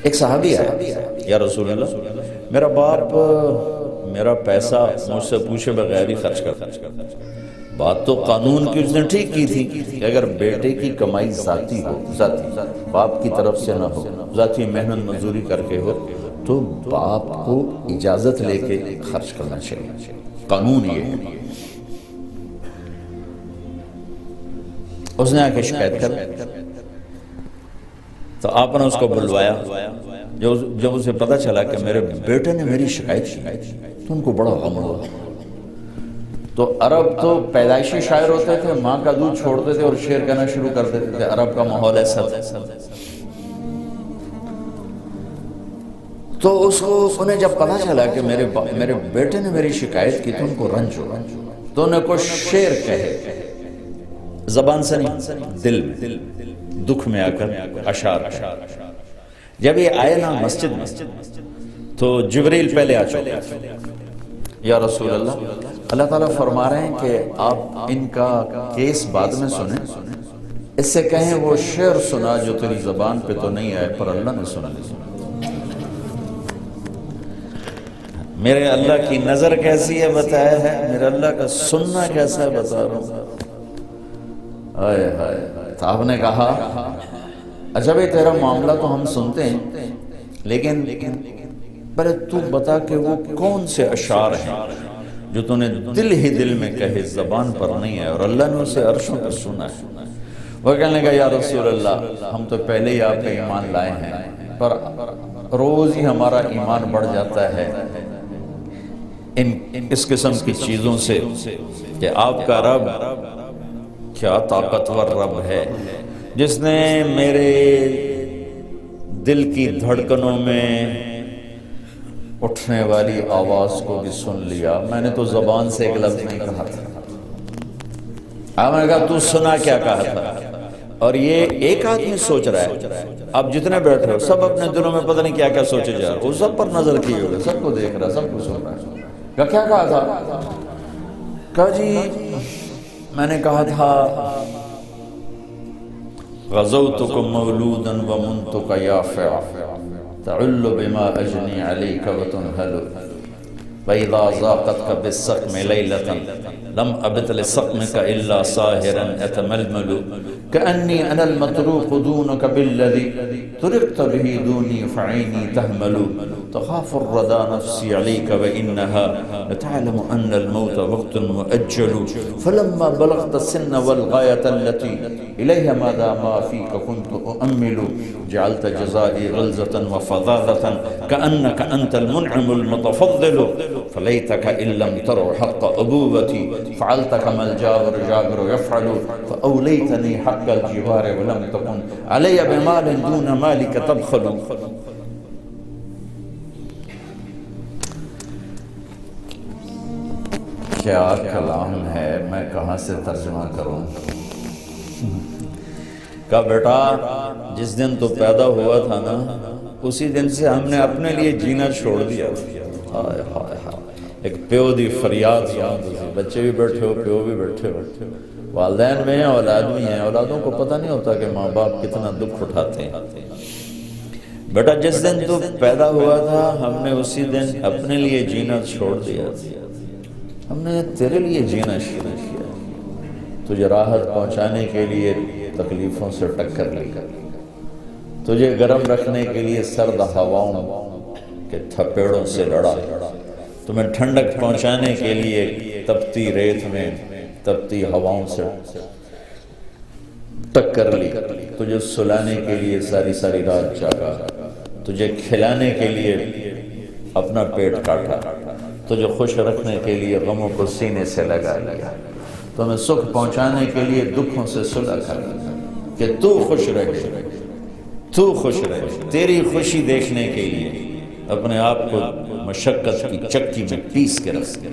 ایک صحابی آیا، یا رسول اللہ میرا باپ میرا پیسہ مجھ سے پوچھے بغیر ہی خرچ کرتا ہے۔ بات تو قانون کی اس نے ٹھیک کی تھی کہ اگر بیٹے کی کمائی ذاتی ہو، ذاتی باپ کی طرف سے نہ ہو، ذاتی محنت مزدوری کر کے ہو، تو باپ کو اجازت لے کے خرچ کرنا چاہیے، قانون یہ ہے۔ اس نے آ کے شکایت کر، تو آپ نے اس کو بلوایا۔ جب اسے پتا چلا کہ میرے بیٹے نے میری شکایت کی تو ان کو بڑا غم ہوا۔ تو عرب تو پیدائشی شاعر ہوتے تھے، ماں کا دودھ چھوڑتے تھے اور شعر کہنا شروع کر دیتے تھے، عرب کا ماحول ایسا تھا۔ تو اس کو انہیں جب پتا چلا کہ میرے بیٹے نے میری شکایت کی تو ان کو رنج ہوا، تو انہیں کچھ شعر کہے، زبان سے نہیں، دل میں، دکھ میں آ کر اشعار۔ جب یہ آئے نا مسجد میں تو جبریل پہلے آ چکے، یا رسول اللہ تعالیٰ فرما رہے ہیں کہ آپ ان کا کیس بعد میں سنیں، اس سے کہیں وہ شعر سنا جو تیری زبان پہ تو نہیں آئے پر اللہ نے سنا لی۔ میرے اللہ کی نظر کیسی ہے بتایا ہے، میرے اللہ کا سننا کیسا ہے بتا رہا ہوں۔ آئے ہائے، تو آپ نے کہا اچھا بھائی تیرا معاملہ تو ہم سنتے ہیں، لیکن پہلے تو بتا کہ وہ کون سے اشعار ہیں جو تو نے دل ہی دل میں کہے، زبان پر نہیں ہے اور اللہ نے اسے عرشوں پر سنا ہے۔ وہ کہنے لگا یا رسول اللہ ہم تو پہلے ہی آپ پہ ایمان لائے ہیں، پر روز ہی ہمارا ایمان بڑھ جاتا ہے اس قسم کی چیزوں سے کہ آپ کا رب کیا طاقتور رب ہے، جس نے میرے دل کی دھڑکنوں میں اٹھنے والی آواز کو بھی سن لیا۔ میں نے تو زبان سے ایک لفظ نہیں کہا تھا، آپ نے کہا تو سنا کیا کہا تھا۔ اور یہ ایک آدمی سوچ رہا ہے، اب جتنے بیٹھے ہو سب اپنے دلوں میں پتہ نہیں کیا کیا سوچے جا رہے، وہ سب پر نظر کیے ہوئے، سب کو دیکھ رہا، سب کو سن رہا ہے۔ کیا کہا تھا؟ کہا جی میں نے کہا تھا غزوتکم مولودا ومنتک یافع تعل بما اجنی علیک وتنہل وَإِذَا ذَاقَتْكَ بِالسَّقْمِ لَيْلَةً لَمْ أَبِتْ لِسَقْمِكَ إِلَّا سَاهِرًا أَتَمَلْمَلُ كَأَنِّي أَنَا الْمَطْرُوقُ دُونَكَ بِالَّذِي تُرِقْتَ بِهِ دُونِي فَعَيْنِي تَهْمَلُ تَخَافُ الرَّدَى نَفْسِي عَلَيْكَ وَإِنَّهَا لَتَعْلَمُ أَنَّ الْمَوْتَ وَقْتٌ مُؤَجَّلُ فَلَمَّا بَلَغْتَ السِّنَّ وَالْغَايَةَ الَّتِي إِلَيْهَا مَاذَا مَا فِيكَ كُنْتُ أُؤَمِّلُ جَعَلْتَ جَزَائِي غِلْظَةً وَفَظَاظَةً كَأَنَّكَ أَنْتَ الْمُنْعِمُ الْمُتَفَضِّلُ فليتك إن لم تروا حق أبوتي فعلت كما الجابر جابر يفعل فأوليتني حق الجوار ولم تكن علي بمال دون مالك تبخل۔ کیا کلام ہے، میں کہاں سے ترجمہ کروں؟ کہا بیٹا جس دن تو پیدا ہوا تھا نا اسی دن سے ہم نے اپنے لیے جینا چھوڑ دیا۔ ایک پیو دی فریاد سنو، بچے بھی بیٹھے ہو، پیو بھی بیٹھے ہو، والدین میں ہیں، اولاد بھی ہیں، اولادوں کو پتہ نہیں ہوتا کہ ماں باپ کتنا دکھ اٹھاتے ہیں۔ بیٹا جس دن تو پیدا ہوا تھا ہم نے اسی دن اپنے لیے جینا چھوڑ دیا، ہم نے تیرے لیے جینا شروع کیا، تجھے راحت پہنچانے کے لیے تکلیفوں سے ٹکر لی، تجھے گرم رکھنے کے لیے سرد ہواؤں کے تھپیڑوں سے لڑا، تمہیں ٹھنڈک پہنچانے کے لیے تپتی ریت میں تپتی ہواؤں سے ٹکر لی، تجھے سلانے کے لیے ساری ساری رات جاگا، تجھے کھلانے کے لیے اپنا پیٹ کاٹا، تجھے خوش رکھنے کے لیے غموں کو سینے سے لگا لیا، تمہیں سکھ پہنچانے کے لیے دکھوں سے صلح کر کہ تو خوش رہے، تو خوش رہے، تیری خوشی دیکھنے کے لیے اپنے آپ کو مشقت کی چکی میں پیس کے رکھ۔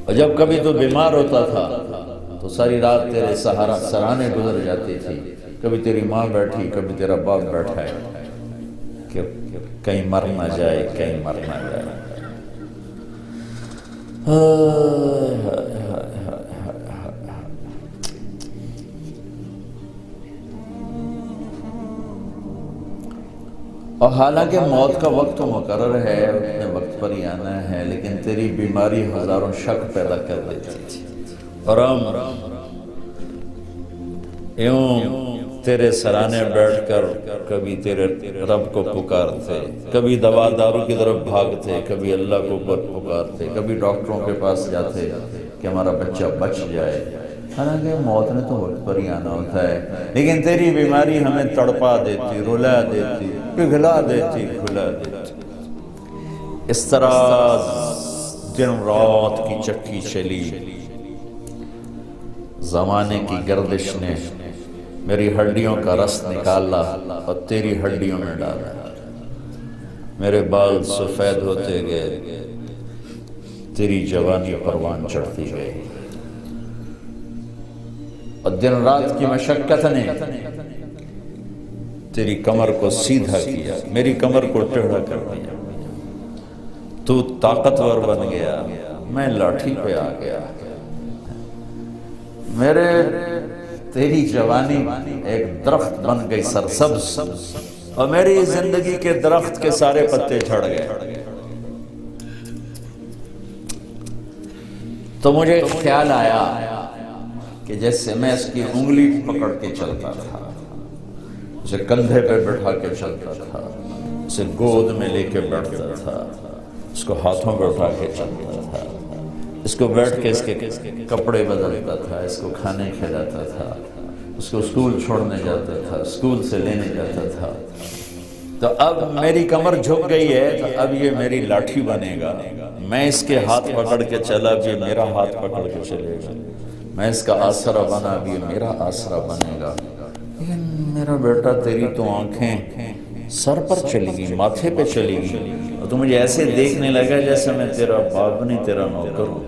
اور جب کبھی تو بیمار ہوتا تھا تو ساری رات تیرے سرانے گزر جاتی تھی، کبھی تیری ماں بیٹھی، کبھی تیرا باپ بیٹھا ہے کہ کہیں مر نہ جائے، کہیں مر نہ جائے۔ اور حالانکہ موت کا وقت تو مقرر ہے، اپنے وقت پر ہی آنا ہے، لیکن تیری بیماری ہزاروں شک پیدا کر دیتی تھی، اور ہم یوں تیرے سرانے بیٹھ کر کبھی تیرے رب کو پکارتے، کبھی دوا دارو کی طرف بھاگتے، کبھی اللہ کو پکارتے، کبھی ڈاکٹروں کے پاس جاتے کہ ہمارا بچہ بچ جائے، حالانکہ موت نے تو وقت پر ہی آنا ہوتا ہے، لیکن تیری بیماری ہمیں تڑپا دیتی، رلا دیتی، پگھلا دیتی، کھلا دیتی۔ اس طرح دن رات کی چکی چلی، زمانے کی گردش نے میری ہڈیوں کا رس نکالا اور تیری ہڈیوں میں ڈالا، میرے بال سفید ہوتے گئے، تیری جوانی پروان چڑھتی گئی، اور دن رات کی مشقت نے تیری کمر کو سیدھا کیا، میری کمر کو ٹیڑھا کر دیا، تو طاقتور بن گیا، میں لاٹھی پہ آ گیا، تیری جوانی ایک درخت بن گئی سرسبز، اور میری زندگی کے درخت کے سارے پتے جھڑ گئے۔ تو مجھے خیال آیا کہ جیسے میں اس کی انگلی پکڑ کے چلتا تھا، اسے کندھے پہ بٹھا کے چلتا تھا، اسے گود میں لے کے بیٹھتا تھا، اس کو ہاتھوں پہ اٹھا کے چلتا تھا، اس کو بیٹھ کے اس کے کپڑے بدلتا تھا، اس کو کھانے کھلاتا تھا، اس کو اسکول چھوڑنے جاتا تھا، اسکول سے لینے جاتا تھا، تو اب میری کمر جھک گئی ہے، تو اب یہ میری لاٹھی بنے گا، میں اس کے ہاتھ پکڑ کے چلا بھی میرا ہاتھ پکڑ کے چلے گا، میں اس کا آسرا بنا بھی میرا آسرا بنے گا، لیکن میرا بیٹا تیری تو آنکھیں سر پر چلی گئی، ماتھے پہ چلی گئی، اور تو مجھے ایسے دیکھنے لگا جیسے میں تیرا باپ نہیں تیرا نوکر ہوں،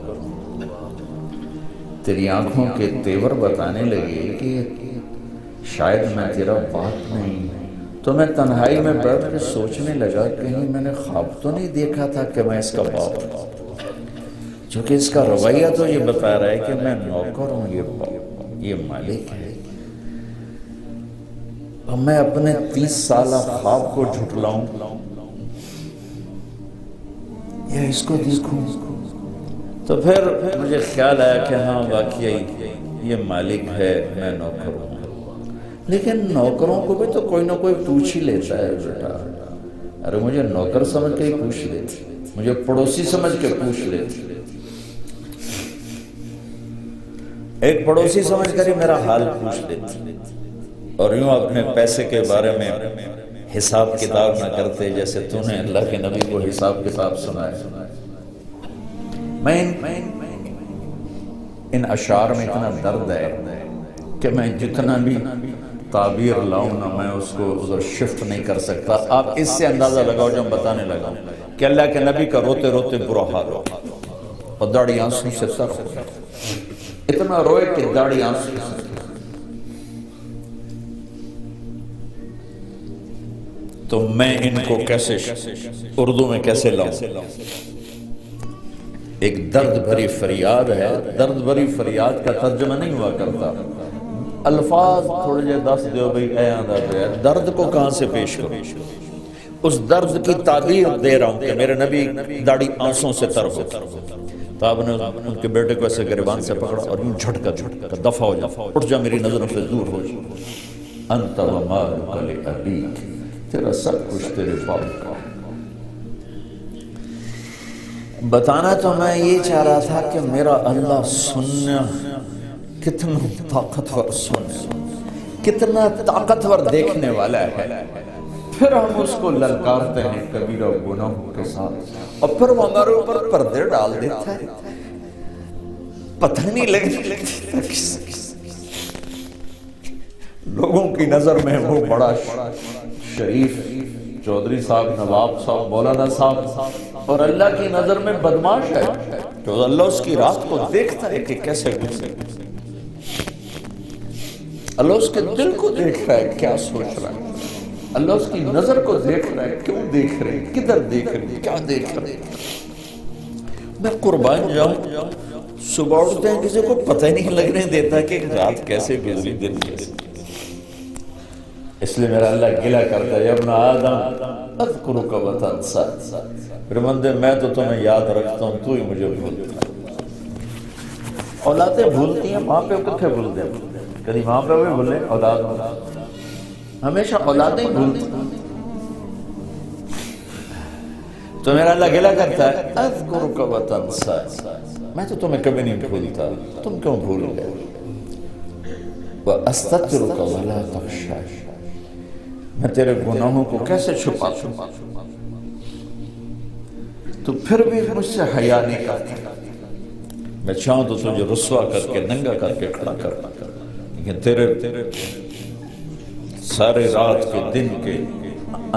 تیری آنکھوں کے تیور بتانے لگے کہ شاید میں تیرا باپ نہیں، تو میں تنہائی میں بیٹھ کے سوچنے لگا کہیں میں نے خواب تو نہیں دیکھا تھا کہ میں اس کا باپ ہوں، چونکہ اس کا رویہ تو یہ بتا رہا ہے کہ میں نوکر ہوں، یہ مالک ہے، اور میں اپنے 30 سالہ خواب کو جھٹلاؤں یا اس کو دیکھوں؟ تو پھر مجھے خیال آیا کہ ہاں واقعی یہ مالک ہے، میں نوکر ہوں، لیکن نوکروں کو بھی تو کوئی نہ کوئی پوچھ ہی لیتا ہے بیٹا، ارے مجھے نوکر سمجھ کے ہی پوچھ لیتی، مجھے پڑوسی سمجھ کے پوچھ لیتی، ایک پڑوسی سمجھ کر ہی میرا حال پوچھ لیتی، اور یوں اپنے پیسے کے بارے میں حساب کتاب نہ کرتے جیسے تو نے اللہ کے نبی کو حساب کتاب سنایا۔ میں ان اشعار میں اتنا درد ہے کہ میں جتنا بھی تعبیر لاؤں نہ میں اس کو ادھر شفٹ نہیں کر سکتا۔ آپ اس سے اندازہ لگاؤ جو میں بتانے لگا کہ اللہ کے نبی کا روتے روتے برا حال ہو اور داڑھی آنسوں سے سر ہو، اتنا روئے کہ داڑھی آنسوں سے۔ تو میں ان کو کیسے اردو میں کیسے لاؤں؟ ایک درد بھری فریاد ہے، درد بھری فریاد کا ترجمہ نہیں ہوا کرتا، الفاظ تھوڑے جے دس دیو بھئی اے آندہ دے، درد کو کہاں سے پیش کروں؟ اس درد کی تعبیر دے رہا ہوں کہ میرے نبی داڑھی آنسوں سے تر ہو، تو آپ نے ان کے بیٹے کو ایسے گریبان سے پکڑا اور یوں جھٹکا دفع ہو جا، اٹھ جا میری نظروں سے دور ہو جا، انت و مالک لابیک، تیرا سب کچھ تیرے باپ کا۔ بتانا تو میں یہ چاہ رہا تھا کہ میرا اللہ سننا کتنا طاقتور سننا، کتنا طاقتور دیکھنے والا ہے، پھر ہم اس کو للکارتے ہیں کبیرہ گناہوں کے ساتھ، اور پھر وہ ہمارے اوپر پردے ڈال دیتا ہے، پتہ نہیں لگتا لوگوں کی نظر میں وہ بڑا شریف چودھری صاحب، نواب صاحب، مولانا صاحب، اور اللہ کی نظر میں بدماش ہے، تو اللہ اس کی رات کو دیکھتا ہے کہ کیسے گزرے، اللہ اس کے دل کو دیکھ رہا ہے کیا سوچ رہا ہے، اللہ اس کی نظر کو دیکھ رہا ہے کیوں دیکھ رہے ہیں، کدھر دیکھ رہے ہیں، کیا دیکھ رہے ہیں۔ میں قربان جاؤں، صبح اٹھتے ہیں کسی کو پتہ ہی نہیں لگنے دیتا کہ رات کیسے گزری، دن کیسے۔ اس لیے میرا اللہ گلہ کرتا ہے، یا ابن آدم اذکرک وتنسا، پھر بندے میں تو تمہیں یاد رکھتا ہوں، تو ہی مجھے بھولتا ہے۔ اولادیں بھولتی ہیں، ماں پہ کتنے بھولتے ہیں؟ کبھی ماں پہ بھی بھولے، اولاد ہمیشہ اولادیں بھولتی ہیں۔ تو میرا اللہ گلہ کرتا ہے اذکرک وتنسا، میں تو تمہیں کبھی نہیں بھولتا، تم کیوں بھول گئے؟ وَأَسْتَغْفِرُكَ وَلَا تَخْشَىٰ، میں تیرے گناہوں کو کیسے چھپاتا ہوں، تو پھر بھی مجھ سے حیا نہیں کرتا۔ میں چاہوں تو تجھے رسوا کر کے ننگا کر کے کھڑا کرنا، لیکن تیرے سارے رات کے، دن کے،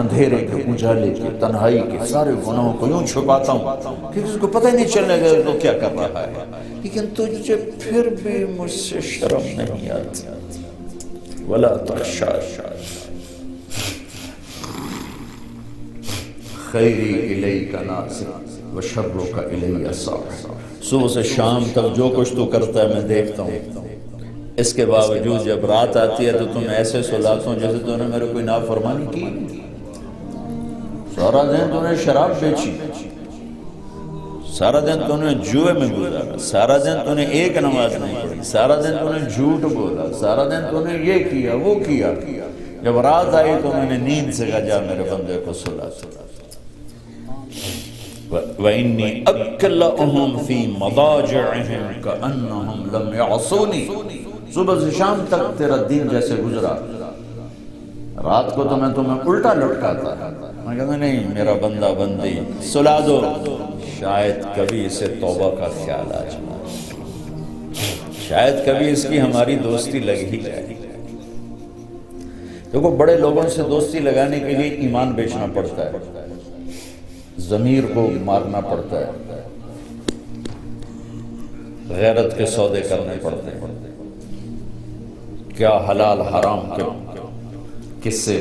اندھیرے کے، اجالے کے، تنہائی کے سارے گناہوں کو یوں چھپاتا ہوں کہ کسی کو پتہ ہی نہیں چلنے گا تو کیا کر رہا ہے، لیکن تجھے پھر بھی مجھ سے شرم نہیں آتی۔ وَلَا تَخْشَىٰ خیری الیک ناظر وشرک الی صاعد، صبح سے شام تک جو کچھ تو کرتا ہے میں دیکھتا ہوں، اس کے باوجود جب رات آتی ہے تو تم ایسے سلاتا ہوں جیسے تو نے میرے کوئی نافرمانی کی۔ سارا دن تو نے شراب بیچی، سارا دن تو نے جوئے میں گزارا، سارا دن تو نے ایک نماز نہیں پڑھی، سارا دن تو نے جھوٹ بولا، سارا دن تو نے یہ کیا وہ کیا، جب رات آئی تو میں نے نیند سے کہا جا میرے بندے کو سلا۔ وَإِنِّي أَكْلَأُهُمْ فِي مَضَاجِعِهِمْ كَأَنَّهُمْ لَمْ يَعْصُونِي، صبح سے شام تک تیرا دین جیسے گزرا، رات کو تو میں تمہیں الٹا لٹکاتا، میں کہتا نہیں میرا بندہ بندی سلا دو، شاید کبھی اسے توبہ کا خیال آ جائے، شاید کبھی اس کی ہماری دوستی لگ ہی جائے۔ دیکھو بڑے لوگوں سے دوستی لگانے کے لیے ایمان بیچنا پڑتا ہے، ضمیر کو مارنا پڑتا ہے، غیرت کے سودے کرنے پڑتے ہیں، کیا حلال حرام کے قصے